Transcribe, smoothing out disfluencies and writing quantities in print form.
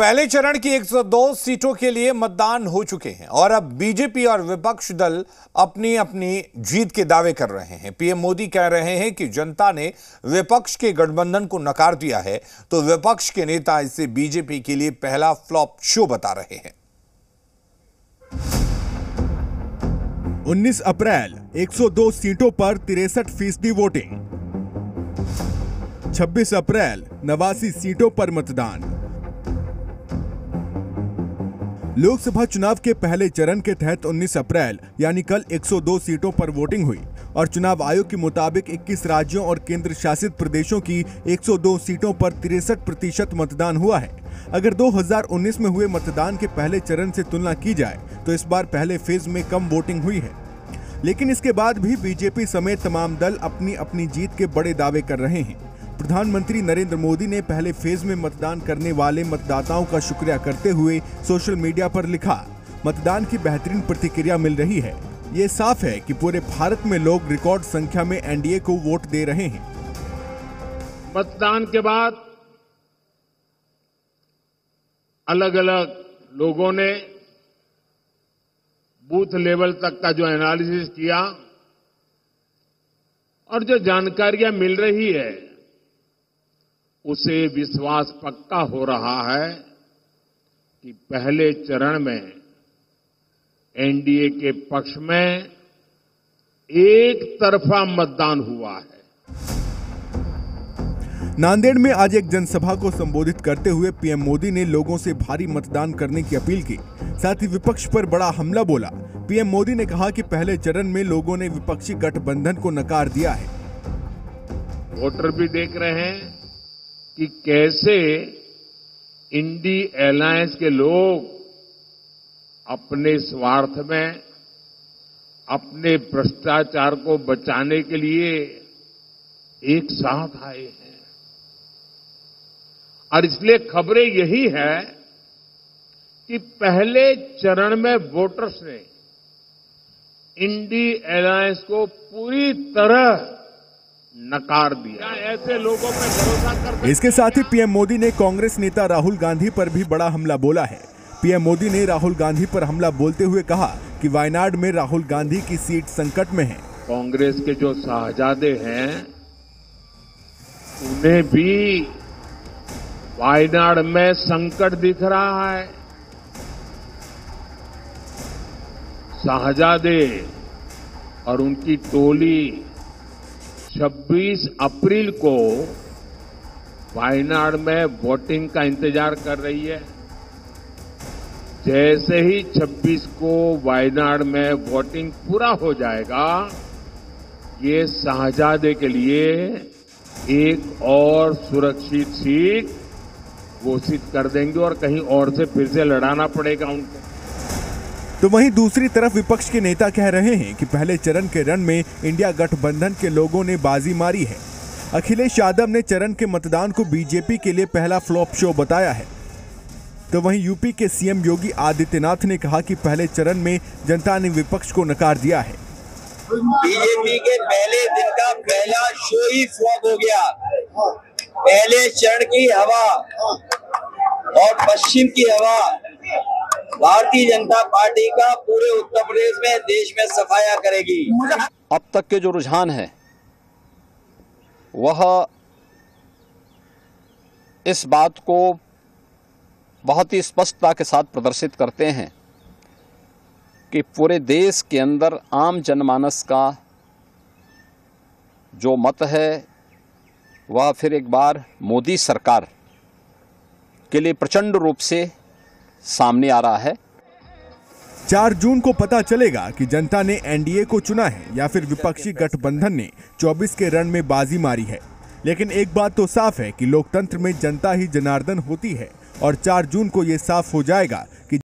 पहले चरण की 102 सीटों के लिए मतदान हो चुके हैं और अब बीजेपी और विपक्ष दल अपनी अपनी जीत के दावे कर रहे हैं। पीएम मोदी कह रहे हैं कि जनता ने विपक्ष के गठबंधन को नकार दिया है, तो विपक्ष के नेता इसे बीजेपी के लिए पहला फ्लॉप शो बता रहे हैं। 19 अप्रैल 102 सीटों पर 63% वोटिंग। 26 अप्रैल 89 सीटों पर मतदान। लोकसभा चुनाव के पहले चरण के तहत 19 अप्रैल यानी कल 102 सीटों पर वोटिंग हुई और चुनाव आयोग के मुताबिक 21 राज्यों और केंद्र शासित प्रदेशों की 102 सीटों पर 63% मतदान हुआ है। अगर 2019 में हुए मतदान के पहले चरण से तुलना की जाए तो इस बार पहले फेज में कम वोटिंग हुई है, लेकिन इसके बाद भी बीजेपी समेत तमाम दल अपनी अपनी जीत के बड़े दावे कर रहे हैं। प्रधानमंत्री नरेंद्र मोदी ने पहले फेज में मतदान करने वाले मतदाताओं का शुक्रिया करते हुए सोशल मीडिया पर लिखा, मतदान की बेहतरीन प्रतिक्रिया मिल रही है। ये साफ है कि पूरे भारत में लोग रिकॉर्ड संख्या में एनडीए को वोट दे रहे हैं। मतदान के बाद अलग अलग लोगों ने बूथ लेवल तक का जो एनालिसिस किया और जो जानकारियां मिल रही है, उसे विश्वास पक्का हो रहा है कि पहले चरण में एनडीए के पक्ष में एक तरफा मतदान हुआ है। नांदेड़ में आज एक जनसभा को संबोधित करते हुए पीएम मोदी ने लोगों से भारी मतदान करने की अपील की, साथ ही विपक्ष पर बड़ा हमला बोला। पीएम मोदी ने कहा कि पहले चरण में लोगों ने विपक्षी गठबंधन को नकार दिया है। वोटर भी देख रहे हैं कि कैसे इंडी अलायंस के लोग अपने स्वार्थ में, अपने भ्रष्टाचार को बचाने के लिए एक साथ आए हैं। और इसलिए खबरें यही है कि पहले चरण में वोटर्स ने इंडी अलायंस को पूरी तरह नकार दिया। ऐसे लोगों पर भरोसा कर। इसके साथ ही पीएम मोदी ने कांग्रेस नेता राहुल गांधी पर भी बड़ा हमला बोला है। पीएम मोदी ने राहुल गांधी पर हमला बोलते हुए कहा कि वायनाड में राहुल गांधी की सीट संकट में है। कांग्रेस के जो शाहजादे हैं, उन्हें भी वायनाड में संकट दिख रहा है। शाहजादे और उनकी टोली 26 अप्रैल को वायनाड में वोटिंग का इंतजार कर रही है। जैसे ही 26 को वायनाड में वोटिंग पूरा हो जाएगा, ये शाहजादे के लिए एक और सुरक्षित सीट घोषित कर देंगे और कहीं और से फिर से लड़ाना पड़ेगा उनको। तो वहीं दूसरी तरफ विपक्ष के नेता कह रहे हैं कि पहले चरण के रण में इंडिया गठबंधन के लोगों ने बाजी मारी है। अखिलेश यादव ने चरण के मतदान को बीजेपी के लिए पहला फ्लॉप शो बताया है। तो वहीं यूपी के सीएम योगी आदित्यनाथ ने कहा कि पहले चरण में जनता ने विपक्ष को नकार दिया है। बीजेपी के पहले दिन का पहला शो ही फ्लॉप हो गया। पहले चरण की हवा और पश्चिम की हवा भारतीय जनता पार्टी का पूरे उत्तर प्रदेश में, देश में सफाया करेगी। अब तक के जो रुझान है वह इस बात को बहुत ही स्पष्टता के साथ प्रदर्शित करते हैं कि पूरे देश के अंदर आम जनमानस का जो मत है वह फिर एक बार मोदी सरकार के लिए प्रचंड रूप से सामने आ रहा है। 4 जून को पता चलेगा कि जनता ने एनडीए को चुना है या फिर विपक्षी गठबंधन ने 24 के रण में बाजी मारी है। लेकिन एक बात तो साफ है कि लोकतंत्र में जनता ही जनार्दन होती है और 4 जून को यह साफ हो जाएगा कि